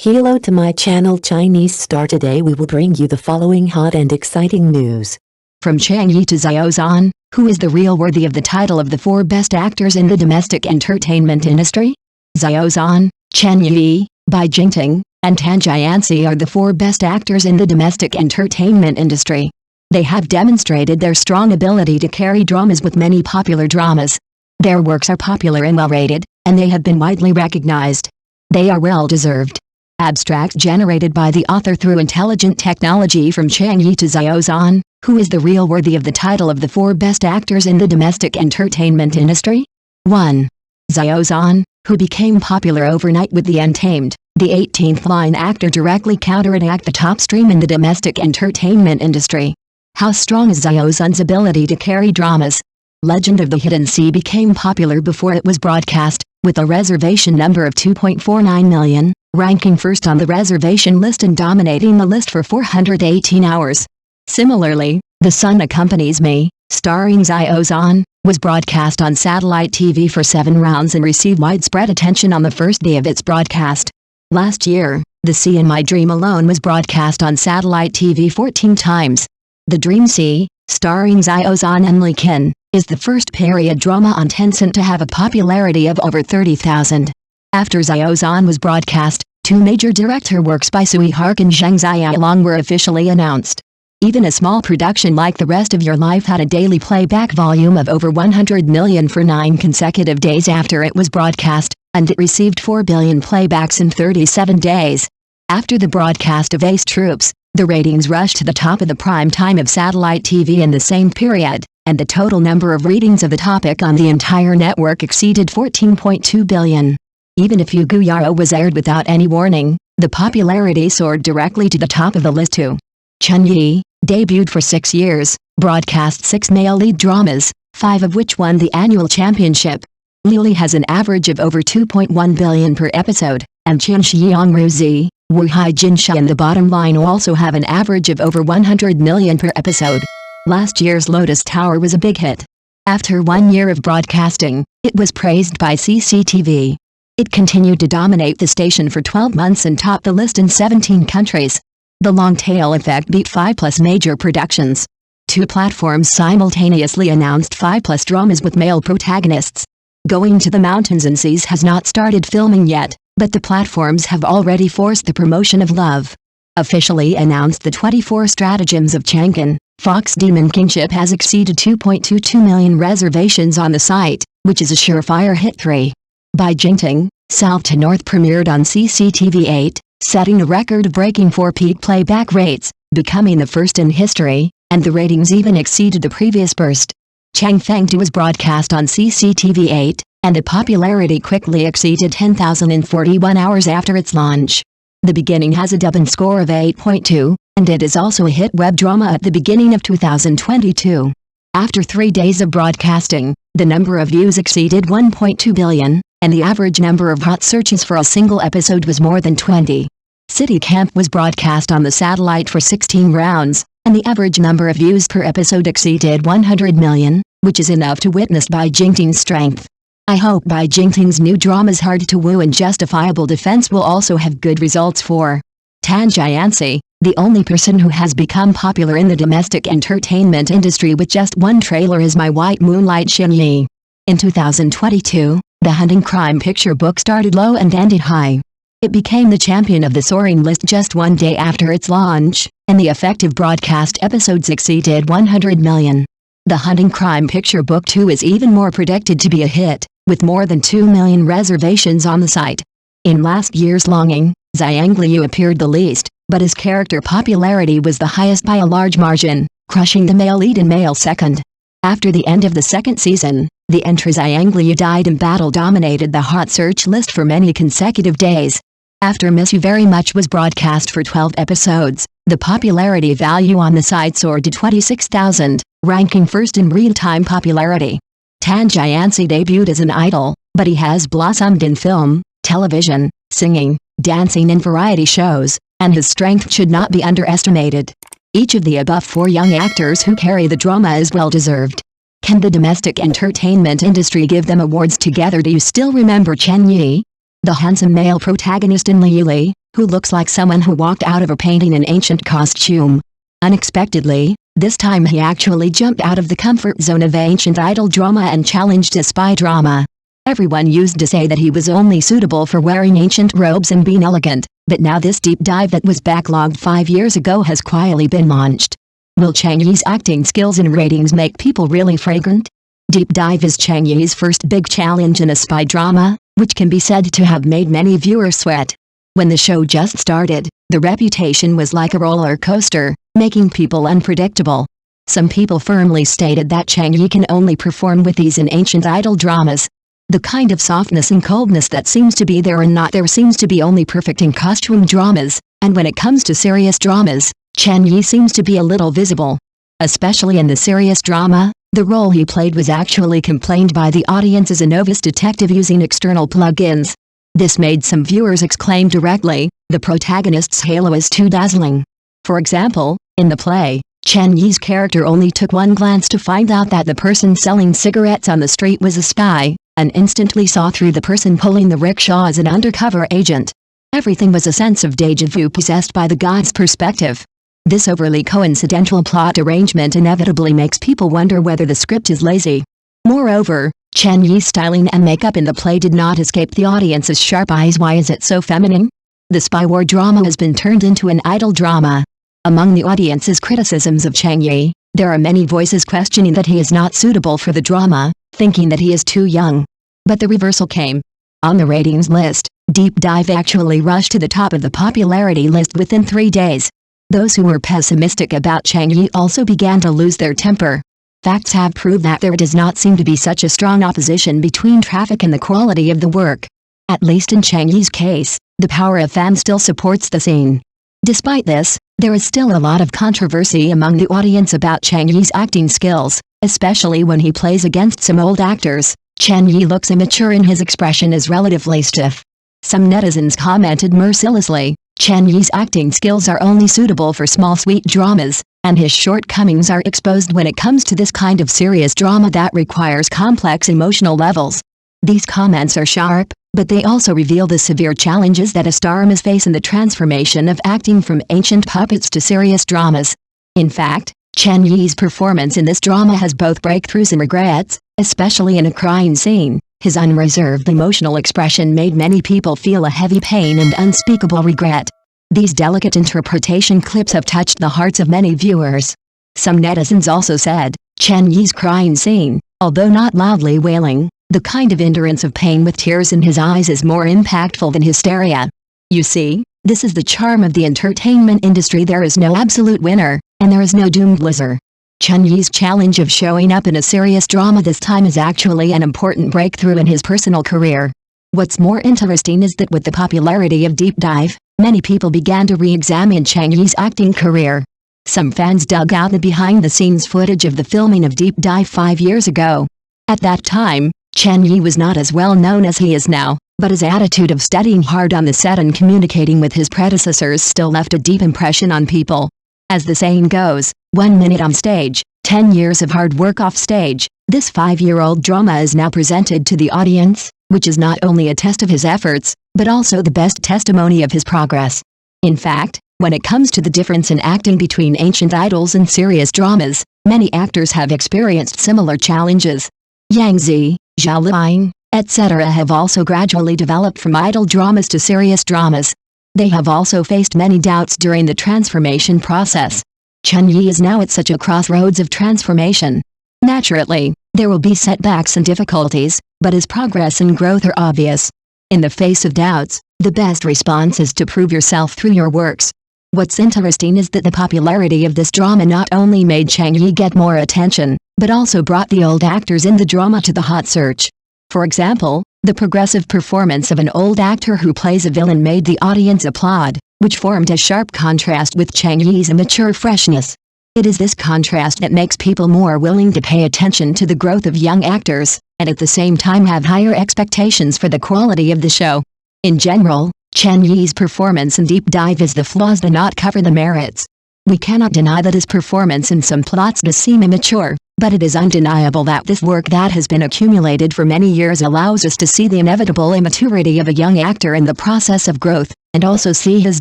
Hello to my channel Chinese Star. Today we will bring you the following hot and exciting news. From Cheng Yi to Xiao Zhan, who is the real worthy of the title of the 4 best actors in the domestic entertainment industry? Xiao Zhan, Cheng Yi, Bai Jingting, and Tan Jianxi are the 4 best actors in the domestic entertainment industry. They have demonstrated their strong ability to carry dramas with many popular dramas. Their works are popular and well-rated, and they have been widely recognized. They are well-deserved. Abstract generated by the author through intelligent technology. From Cheng Yi to Xiao Zhan, who is the real worthy of the title of the 4 best actors in the domestic entertainment industry? 1. Xiao Zhan, who became popular overnight with The Untamed, the 18th line actor directly counterattacked the top stream in the domestic entertainment industry. How strong is Xiao Zhan's ability to carry dramas? Legend of the Hidden Sea became popular before it was broadcast, with a reservation number of 2.49 million, ranking first on the reservation list and dominating the list for 418 hours. Similarly, The Sun Accompanies Me, starring Xiao Zhan, was broadcast on satellite TV for 7 rounds and received widespread attention on the first day of its broadcast. Last year, The Sea in My Dream Alone was broadcast on satellite TV 14 times. The Dream Sea, starring Xiao Zhan and Li Qin, is the first period drama on Tencent to have a popularity of over 30,000. After Xiao Zhan was broadcast, 2 major director works by Sui Hark and Zheng Xiaolong were officially announced. Even a small production like The Rest of Your Life had a daily playback volume of over 100 million for 9 consecutive days after it was broadcast, and it received 4 billion playbacks in 37 days. After the broadcast of Ace Troops, the ratings rushed to the top of the prime time of satellite TV in the same period, and the total number of readings of the topic on the entire network exceeded 14.2 billion. Even if Yu Gu Yaro was aired without any warning, the popularity soared directly to the top of the list too. Cheng Yi, debuted for 6 years, broadcast 6 male lead dramas, 5 of which won the annual championship. Lili has an average of over 2.1 billion per episode, and Qian Xiang Ruzi, Wu Hai Jinsha and The Bottom Line also have an average of over 100 million per episode. Last year's Lotus Tower was a big hit. After 1 year of broadcasting, it was praised by CCTV. It continued to dominate the station for 12 months and topped the list in 17 countries. The long tail effect beat 5+ major productions. 2 platforms simultaneously announced 5+ dramas with male protagonists. Going to the Mountains and Seas has not started filming yet, but the platforms have already forced the promotion of Love. Officially announced the 24 Stratagems of Chang'an, Fox Demon Kingship has exceeded 2.22 million reservations on the site, which is a surefire hit. 3. Bai Jingting, South to North premiered on CCTV 8, setting a record-breaking 4 peak playback rates, becoming the first in history, and the ratings even exceeded the previous burst. Chang Feng 2 was broadcast on CCTV 8, and the popularity quickly exceeded 10,000 in 41 hours after its launch. The Beginning has a Douban score of 8.2, and it is also a hit web drama at the beginning of 2022. After 3 days of broadcasting, the number of views exceeded 1.2 billion, and the average number of hot searches for a single episode was more than 20. City Camp was broadcast on the satellite for 16 rounds, and the average number of views per episode exceeded 100 million, which is enough to witness Bai Jingting's strength. I hope Bai Jingting's new dramas Hard to Woo and Justifiable Defense will also have good results. For Tan Jianxi, the only person who has become popular in the domestic entertainment industry with just 1 trailer is My White Moonlight. Cheng Yi. In 2022, the hunting crime picture book started low and ended high. It became the champion of the soaring list just 1 day after its launch, and the effective broadcast episodes exceeded 100 million. The hunting crime picture book 2 is even more predicted to be a hit, with more than 2 million reservations on the site. In last year's Longing, Zhang Liu appeared the least, but his character popularity was the highest by a large margin, crushing the male lead and male second. After the end of the 2nd season, the entry Zhang Liu died in battle dominated the hot search list for many consecutive days. After Miss You Very Much was broadcast for 12 episodes, the popularity value on the site soared to 26,000, ranking first in real-time popularity. Tan Jianxi debuted as an idol, but he has blossomed in film, television, singing, dancing and variety shows, and his strength should not be underestimated. Each of the above 4 young actors who carry the drama is well-deserved. Can the domestic entertainment industry give them awards together? Do you still remember Cheng Yi? The handsome male protagonist in Li, who looks like someone who walked out of a painting in ancient costume. Unexpectedly, this time he actually jumped out of the comfort zone of ancient idol drama and challenged a spy drama. Everyone used to say that he was only suitable for wearing ancient robes and being elegant, but now this deep dive that was backlogged 5 years ago has quietly been launched. Will Cheng Yi's acting skills and ratings make people really fragrant? Deep Dive is Cheng Yi's first big challenge in a spy drama, which can be said to have made many viewers sweat. When the show just started, the reputation was like a roller coaster, making people unpredictable. Some people firmly stated that Cheng Yi can only perform with ease in ancient idol dramas. The kind of softness and coldness that seems to be there and not there seems to be only perfect in costume dramas, and when it comes to serious dramas, Cheng Yi seems to be a little visible. Especially in the serious drama, the role he played was actually complained by the audience as a novice detective using external plugins. This made some viewers exclaim directly, "The protagonist's halo is too dazzling." For example, in the play, Cheng Yi's character only took one glance to find out that the person selling cigarettes on the street was a spy, and instantly saw through the person pulling the rickshaw as an undercover agent. Everything was a sense of déjà vu possessed by the guy's perspective. This overly coincidental plot arrangement inevitably makes people wonder whether the script is lazy. Moreover, Cheng Yi's styling and makeup in the play did not escape the audience's sharp eyes. Why is it so feminine? The spy war drama has been turned into an idol drama. Among the audience's criticisms of Cheng Yi, there are many voices questioning that he is not suitable for the drama, thinking that he is too young. But the reversal came. On the ratings list, Deep Dive actually rushed to the top of the popularity list within 3 days. Those who were pessimistic about Cheng Yi also began to lose their temper. Facts have proved that there does not seem to be such a strong opposition between traffic and the quality of the work. At least in Cheng Yi's case, the power of fans still supports the scene. Despite this, there is still a lot of controversy among the audience about Cheng Yi's acting skills, especially when he plays against some old actors. Cheng Yi looks immature and his expression is relatively stiff. Some netizens commented mercilessly, "Cheng Yi's acting skills are only suitable for small sweet dramas, and his shortcomings are exposed when it comes to this kind of serious drama that requires complex emotional levels." These comments are sharp, but they also reveal the severe challenges that a star must face in the transformation of acting from ancient puppets to serious dramas. In fact, Cheng Yi's performance in this drama has both breakthroughs and regrets, especially in a crying scene. His unreserved emotional expression made many people feel a heavy pain and unspeakable regret. These delicate interpretation clips have touched the hearts of many viewers. Some netizens also said, Cheng Yi's crying scene, although not loudly wailing, the kind of endurance of pain with tears in his eyes is more impactful than hysteria. You see, this is the charm of the entertainment industry. There is no absolute winner, and there is no doomed loser. Cheng Yi's challenge of showing up in a serious drama this time is actually an important breakthrough in his personal career. What's more interesting is that with the popularity of Deep Dive, many people began to re-examine Cheng Yi's acting career. Some fans dug out the behind-the-scenes footage of the filming of Deep Dive 5 years ago. At that time, Cheng Yi was not as well known as he is now, but his attitude of studying hard on the set and communicating with his predecessors still left a deep impression on people. As the saying goes, 1 minute on stage, 10 years of hard work off stage. This 5-year-old drama is now presented to the audience, which is not only a test of his efforts, but also the best testimony of his progress. In fact, when it comes to the difference in acting between ancient idols and serious dramas, many actors have experienced similar challenges. Yang Zi, Xiao Zhan, etc. have also gradually developed from idol dramas to serious dramas. They have also faced many doubts during the transformation process. Cheng Yi is now at such a crossroads of transformation. Naturally, there will be setbacks and difficulties, but his progress and growth are obvious. In the face of doubts, the best response is to prove yourself through your works. What's interesting is that the popularity of this drama not only made Cheng Yi get more attention, but also brought the old actors in the drama to the hot search. For example, the progressive performance of an old actor who plays a villain made the audience applaud, which formed a sharp contrast with Cheng Yi's immature freshness. It is this contrast that makes people more willing to pay attention to the growth of young actors, and at the same time have higher expectations for the quality of the show. In general, Cheng Yi's performance in Deep Dive is the flaws do not cover the merits. We cannot deny that his performance in some plots does seem immature, but it is undeniable that this work that has been accumulated for many years allows us to see the inevitable immaturity of a young actor in the process of growth. and also see his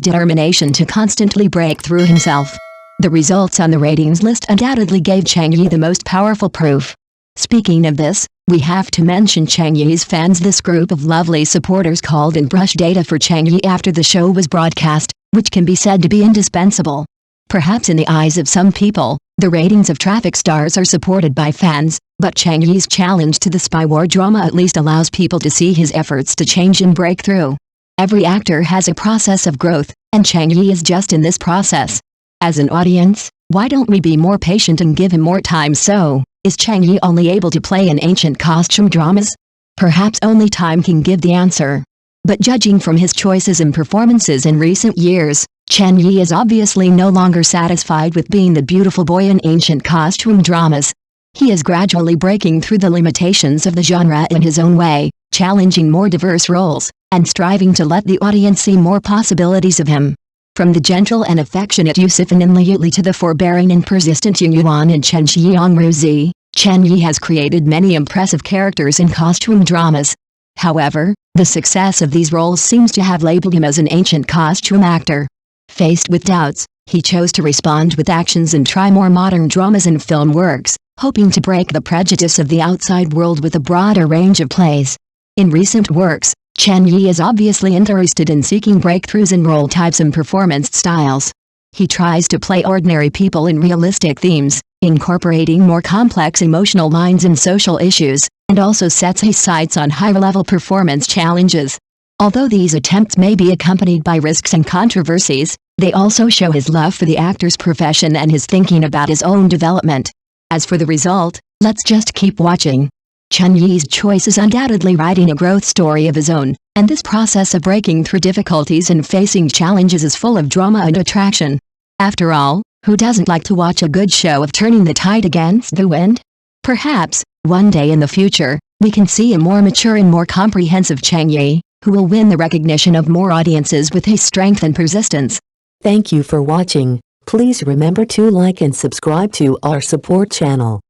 determination to constantly break through himself. The results on the ratings list undoubtedly gave Cheng Yi the most powerful proof. Speaking of this, we have to mention Cheng Yi's fans. This group of lovely supporters called and brushed data for Cheng Yi after the show was broadcast, which can be said to be indispensable. Perhaps in the eyes of some people, the ratings of traffic stars are supported by fans, but Cheng Yi's challenge to the spy war drama at least allows people to see his efforts to change and break through. Every actor has a process of growth, and Cheng Yi is just in this process. As an audience, why don't we be more patient and give him more time? So, is Cheng Yi only able to play in ancient costume dramas? Perhaps only time can give the answer. But judging from his choices and performances in recent years, Cheng Yi is obviously no longer satisfied with being the beautiful boy in ancient costume dramas. He is gradually breaking through the limitations of the genre in his own way, challenging more diverse roles, and striving to let the audience see more possibilities of him. From the gentle and affectionate Yusufan in Liu Li to the forbearing and persistent Ying Yuan in Chen Xiang Ruzi, Cheng Yi has created many impressive characters in costume dramas. However, the success of these roles seems to have labeled him as an ancient costume actor. Faced with doubts, he chose to respond with actions and try more modern dramas and film works, hoping to break the prejudice of the outside world with a broader range of plays. In recent works, Cheng Yi is obviously interested in seeking breakthroughs in role types and performance styles. He tries to play ordinary people in realistic themes, incorporating more complex emotional lines and social issues, and also sets his sights on higher-level performance challenges. Although these attempts may be accompanied by risks and controversies, they also show his love for the actor's profession and his thinking about his own development. As for the result, let's just keep watching. Cheng Yi's choice is undoubtedly writing a growth story of his own, and this process of breaking through difficulties and facing challenges is full of drama and attraction. After all, who doesn't like to watch a good show of turning the tide against the wind? Perhaps, one day in the future, we can see a more mature and more comprehensive Cheng Yi, who will win the recognition of more audiences with his strength and persistence. Thank you for watching. Please remember to like and subscribe to our support channel.